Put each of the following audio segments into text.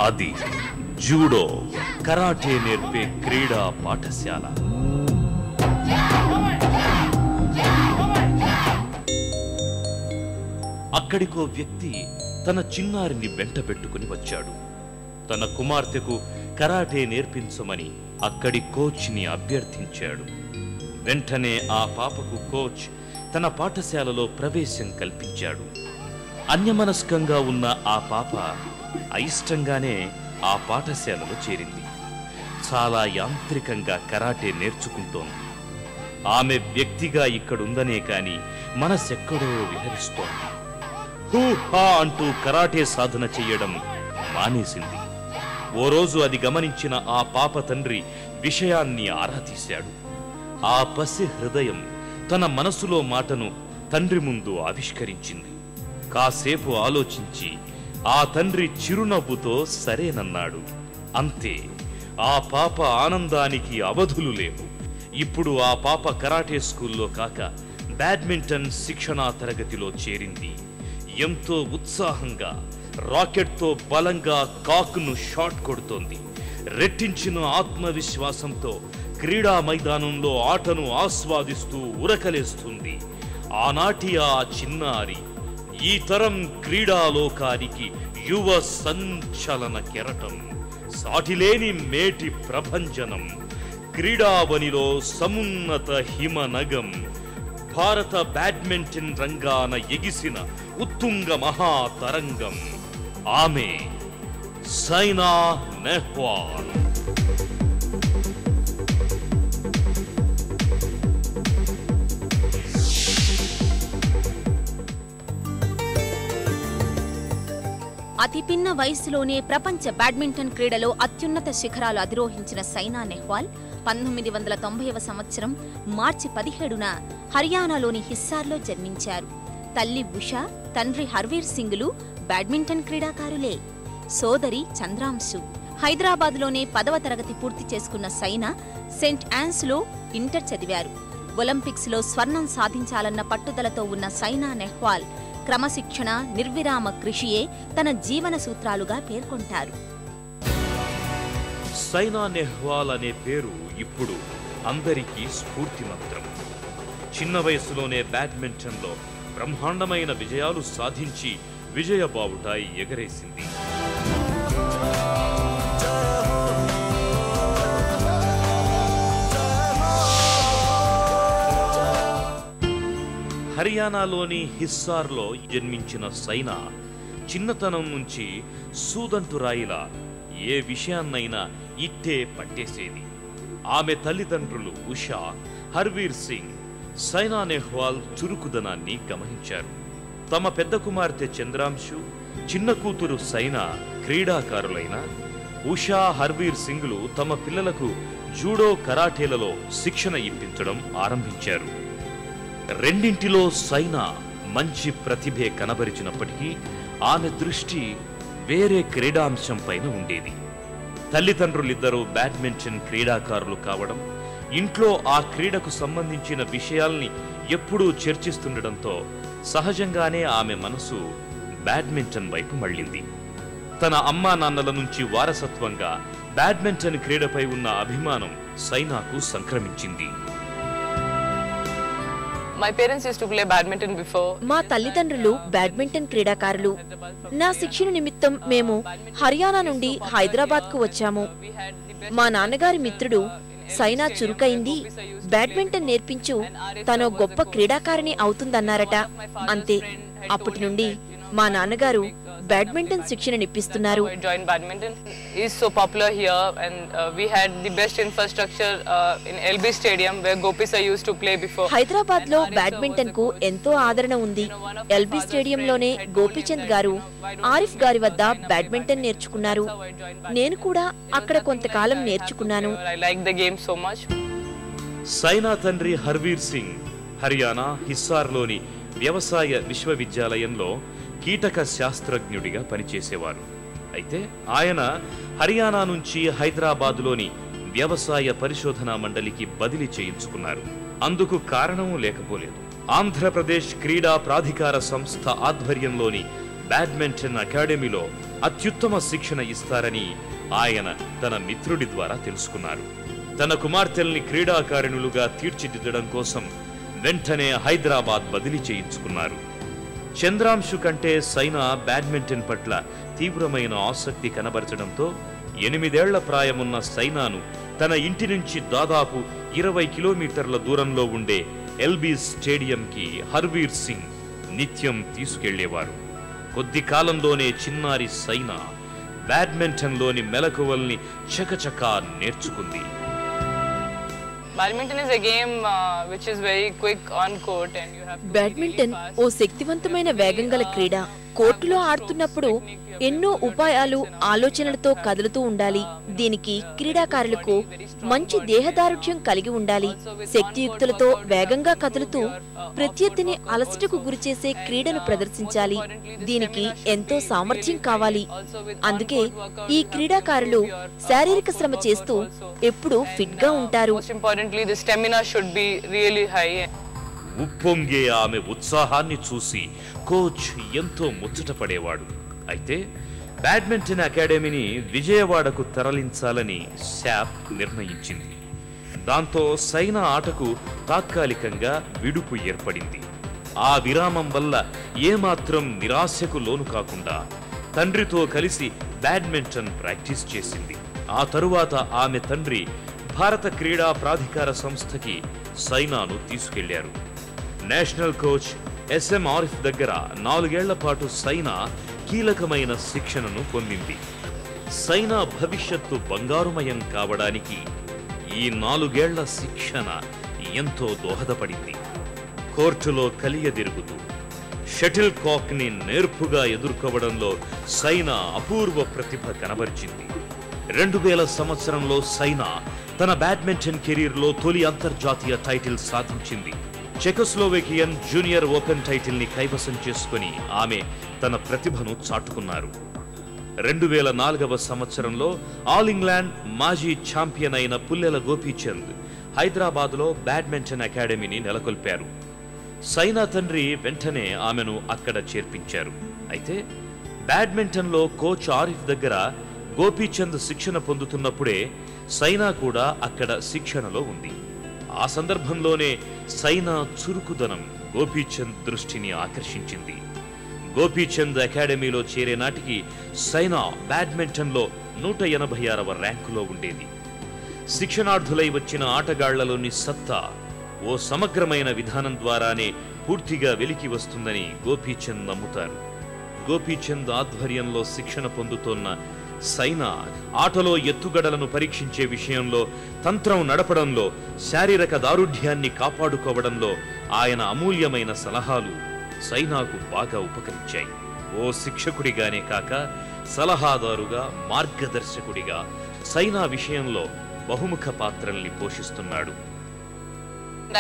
అది judo karate నేర్పే క్రీడా పాఠశాల. అక్కడికో వ్యక్తి తన చిన్నారిని వెంట పెట్టుకుని వచ్చాడు. తన కుమార్తెకు కరాటే నేర్పించమని అక్కడి కోచ్ని అభ్యర్థించాడు. వెంటనే ఆ పాపకు కోచ్ తన పాఠశాలలో ప్రవేశం కల్పించాడు. అన్యమనస్కంగా ఉన్న ఆ పాప అయిష్టంగానే ఆ పాఠశాలలో చేరింది. చాలా యాంత్రికంగా కరాటే నేర్చుకుంటోంది. ఆమె వ్యక్తిగా ఇక్కడుందనే కాని మనసెక్కడో విహరిస్తోంది. హూ హా అంటూ కరాటే సాధన చెయ్యడం మానేసింది. ఓ రోజు అది గమనించిన ఆ పాప తండ్రి విషయాన్ని ఆరా తీశాడు. ఆ పసి హృదయం తన మనసులో మాటను తండ్రి ముందు ఆవిష్కరించింది. కాసేపు ఆలోచించి ఆ తండ్రి చిరునవ్వుతో సరేనన్నాడు. అంతే, ఆ పాప ఆనందానికి అవధులు లేవు. ఇప్పుడు ఆ పాప కరాటే స్కూల్లో కాక బ్యాడ్మింటన్ శిక్షణా తరగతిలో చేరింది. ఎంతో ఉత్సాహంగా రాకెట్తో బలంగా కాకును షాట్ కొడుతోంది. రెట్టించిన ఆత్మవిశ్వాసంతో క్రీడా మైదానంలో ఆటను ఆస్వాదిస్తూ ఉరకలేస్తుంది. ఆనాటి ఆ చిన్నారి ఈ తరం క్రీడాలోకానికి యువ సంచలన కెరటం, సాటిలేని మేటి ప్రభంజనం, క్రీడావనిలో సమున్నత హిమనగం, భారత బ్యాడ్మింటన్ రంగాన ఎగిసిన ఉత్తుంగ మహాతరంగం. ఆమె సైనా నెహ్వాల్. అతి పిన్న వయసులోనే ప్రపంచ బ్యాడ్మింటన్ క్రీడలో అత్యున్నత శిఖరాలు అధిరోహించిన సైనా నెహ్వాల్ 1990వ సంవత్సరం మార్చి 17న హర్యానాలోని హిస్సార్లో జన్మించారు. తల్లి ఉషా, తండ్రి హర్వీర్ సింగ్లు బ్యాడ్మింటన్ క్రీడాకారులే. సోదరి చంద్రాంశు. హైదరాబాద్లోనే 10వ తరగతి పూర్తి చేసుకున్న సైనా సెయింట్ యాన్స్లో ఇంటర్ చదివారు. ఒలింపిక్స్లో స్వర్ణం సాధించాలన్న పట్టుదలతో ఉన్న సైనా నెహ్వాల్ క్రమశిక్షణ, నిర్విరామ కృషియే తన జీవన సూత్రాలుగా పేర్కొంటారు. సైనా నెహ్వాల్ అనే పేరు ఇప్పుడు అందరికీ స్ఫూర్తి మంత్రం. చిన్న వయసులోనే బ్యాడ్మింటన్లో బ్రహ్మాండమైన విజయాలు సాధించి విజయ బావుటాయి ఎగరేసింది. హర్యానాలోని హిస్సార్లో జన్మించిన సైనా చిన్నతనం నుంచి సూదంటురాయిలా ఏ విషయాన్నైనా ఇట్టే పట్టేసేది. ఆమె తల్లిదండ్రులు ఉషా, హర్వీర్ సింగ్ సైనా నెహ్వాల్ చురుకుదనాన్ని గమనించారు. తమ పెద్ద కుమార్తె చంద్రాంశు, చిన్న కూతురు సైనా క్రీడాకారులైన ఉషా, హర్వీర్ సింగ్లు తమ పిల్లలకు జూడో, కరాటేలలో శిక్షణ ఇప్పించడం ఆరంభించారు. రెండింటిలో సైనా మంచి ప్రతిభే కనబరిచినప్పటికీ ఆమె దృష్టి వేరే క్రీడాంశంపైన ఉండేది. తల్లిదండ్రులిద్దరూ బ్యాడ్మింటన్ క్రీడాకారులు కావడం, ఇంట్లో ఆ క్రీడకు సంబంధించిన విషయాల్ని ఎప్పుడూ చర్చిస్తుండటంతో సహజంగానే ఆమె మనసు బ్యాడ్మింటన్ వైపు మళ్ళింది. తన అమ్మా నాన్నల నుంచి వారసత్వంగా బ్యాడ్మింటన్ క్రీడపై ఉన్న అభిమానం సైనాకు సంక్రమించింది. మా తల్లిదండ్రులు బ్యాడ్మింటన్ క్రీడాకారులు. నా శిక్షణ నిమిత్తం మేము హర్యానా నుండి హైదరాబాద్ కు వచ్చాము. మా నాన్నగారి మిత్రుడు సైనా చురుకైంది, బ్యాడ్మింటన్ నేర్పించు, తను గొప్ప క్రీడాకారిణి అవుతుందన్నారట. అంతే, అప్పటి నుండి మా నాన్నగారు బ్యాడ్మింటన్ శిక్షణ నిప్పిస్తున్నారు. హైదరాబాద్ లో బ్యాడ్మింటన్ కు ఎంతో ఆదరణ ఉంది. ఎల్బీ స్టేడియంలోనే గోపీచంద్ గారు ఆరిఫ్ గారి వద్ద బ్యాడ్మింటన్ నేర్చుకున్నారు. నేను కూడా అక్కడ కొంతకాలం నేర్చుకున్నాను. సైనా తండ్రి హర్వీర్ సింగ్ హర్యానా హిస్సార్లోని వ్యవసాయ విశ్వవిద్యాలయంలో కీటక శాస్త్రజ్ఞుడిగా పనిచేసేవారు. అయితే ఆయన హర్యానా నుంచి హైదరాబాదులోని వ్యవసాయ పరిశోధనా మండలికి బదిలీ చేయించుకున్నారు. అందుకు కారణం లేకపోలేదు. ఆంధ్రప్రదేశ్ క్రీడా ప్రాధికార సంస్థ ఆధ్వర్యంలోని బ్యాడ్మింటన్ అకాడమీలో అత్యుత్తమ శిక్షణ ఇస్తారని ఆయన తన మిత్రుడి ద్వారా తెలుసుకున్నారు. తన కుమార్తెల్ని క్రీడాకారిణులుగా తీర్చిదిద్దడం కోసం వెంటనే హైదరాబాద్ బదిలీ చేయించుకున్నారు. చంద్రాంశు కంటే సైనా బ్యాడ్మింటన్ పట్ల తీవ్రమైన ఆసక్తి కనబరచడంతో 8 ఏళ్ల ప్రాయమున్న సైనాను తన ఇంటి నుంచి దాదాపు 20 కిలోమీటర్ల దూరంలో ఉండే ఎల్బీ స్టేడియంకి హర్వీర్ సింగ్ నిత్యం తీసుకెళ్లేవారు. కొద్ది కాలంలోనే చిన్నారి సైనా బ్యాడ్మింటన్లోని మెలకువల్ని చకచకా నేర్చుకుంది. Badminton is a game which is very quick on court and you have to badminton ఓ శక్తివంతమైన వేగంగల క్రీడ. కోర్టులో ఆడుతున్నప్పుడు ఎన్నో ఉపాయాలు ఆలోచనలతో కదులుతూ ఉండాలి. దీనికి క్రీడాకారులకు మంచి దేహదారుఢ్యం కలిగి ఉండాలి. శక్తియుక్తులతో వేగంగా కదులుతూ ప్రత్యర్థిని అలసటకు గురిచేసే క్రీడను ప్రదర్శించాలి. దీనికి ఎంతో సామర్థ్యం కావాలి. అందుకే ఈ క్రీడాకారులు శారీరక శ్రమ చేస్తూ ఎప్పుడూ ఫిట్ గా ఉంటారు. most importantly the stamina should be really high. ఉప్పొంగే ఆమె ఉత్సాహాన్ని చూసి కోచ్ ఎంతో ముచ్చటపడేవాడు. అయితే బ్యాడ్మింటన్ అకాడమీని విజయవాడకు తరలించాలని శాప్ నిర్ణయించింది. దాంతో సైనా ఆటకు తాత్కాలికంగా విడుపు ఏర్పడింది. ఆ విరామం వల్ల ఏమాత్రం నిరాశకు లోను కాకుండా తండ్రితో కలిసి బ్యాడ్మింటన్ ప్రాక్టీస్ చేసింది. ఆ తరువాత ఆమె తండ్రి భారత క్రీడా ప్రాధికార సంస్థకి సైనాను తీసుకెళ్లారు. నేషనల్ కోచ్ ఎస్ఎం ఆరిఫ్ దగ్గర 4 ఏళ్ల పాటు సైనా కీలకమైన శిక్షణను పొందింది. సైనా భవిష్యత్తు బంగారుమయం కావడానికి ఈ 4 ఏళ్ల శిక్షణ ఎంతో దోహదపడింది. కోర్టులో కలియదిరుగుతూ షటిల్ కాక్ ని నేర్పుగా ఎదుర్కోవడంలో సైనా అపూర్వ ప్రతిభ కనబరిచింది. 2000 సంవత్సరంలో సైనా తన బ్యాడ్మింటన్ కెరీర్లో తొలి అంతర్జాతీయ టైటిల్ సాధించింది. చెకోస్లోవేకియన్ జూనియర్ ఓపెన్ టైటిల్ ని కైవసం చేసుకుని ఆమె తన ప్రతిభను చాటుకున్నారు. 2004వ సంవత్సరంలో ఆల్ ఇంగ్లాండ్ మాజీ ఛాంపియన్ అయిన పుల్లెల గోపీచంద్ హైదరాబాద్లో బ్యాడ్మింటన్ అకాడమీని నెలకొల్పారు. సైనా తండ్రి వెంటనే ఆమెను అక్కడ చేర్పించారు. అయితే బ్యాడ్మింటన్లో కోచ్ ఆరిఫ్ దగ్గర గోపీచంద్ శిక్షణ పొందుతున్నప్పుడే సైనా కూడా అక్కడ శిక్షణలో ఉంది. ఆ సందర్భంలోనే సైనా చురుకుదనం గోపీచంద్ దృష్టిని ఆకర్షించింది. గోపీచంద్ అకాడమీలో చేరే నాటికి సైనా బ్యాడ్మింటన్లో 186వ ర్యాంకులో ఉండేది. శిక్షణార్థులై వచ్చిన ఆటగాళ్లలోని సత్తా ఓ సమగ్రమైన విధానం ద్వారానే పూర్తిగా వెలికి వస్తుందని గోపీచంద్ నమ్ముతారు. గోపీచంద్ ఆధ్వర్యంలో శిక్షణ పొందుతోన్న సైనా ఆటలో ఎత్తుగడలను పరీక్షించే విషయంలో, తంత్రం నడపడంలో, శారీరక దారుఢ్యాన్ని కాపాడుకోవడంలో ఆయన అమూల్యమైన సలహాలు సైనాకు బాగా ఉపకరించాయి. ఓ శిక్షకుడిగానే కాక సలహాదారుగా, మార్గదర్శకుడిగా సైనా విషయంలో బహుముఖ పాత్రల్ని పోషిస్తున్నాడు.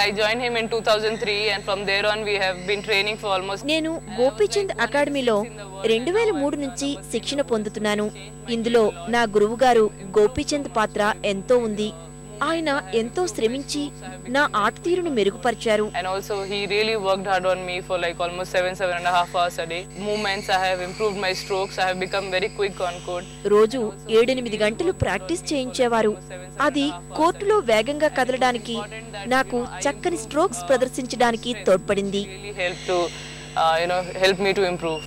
I joined him in 2003 and from there on we have been training for almost. నేను గోపీచంద్ అకాడమీలో 2003 నుంచి శిక్షణ పొందుతున్నాను. ఇందులో నా గురువుగారు గోపీచంద్ పాత్ర ఎంతో ఉంది. ఆయన ఎంతో శ్రమించి నా ఆట తీరును మెరుగుపరిచారు. And also he really worked hard on me for like almost 7.5 hours a day. Movements, I have improved my strokes, I have become very quick on court. రోజు 7-8 గంటలు ప్రాక్టీస్ చేయించేవారు. అది కోర్టులో వేగంగా కదలడానికి, నాకు చక్కని స్ట్రోక్స్ ప్రదర్శించడానికి తోడ్పడింది. Really helped me to improve.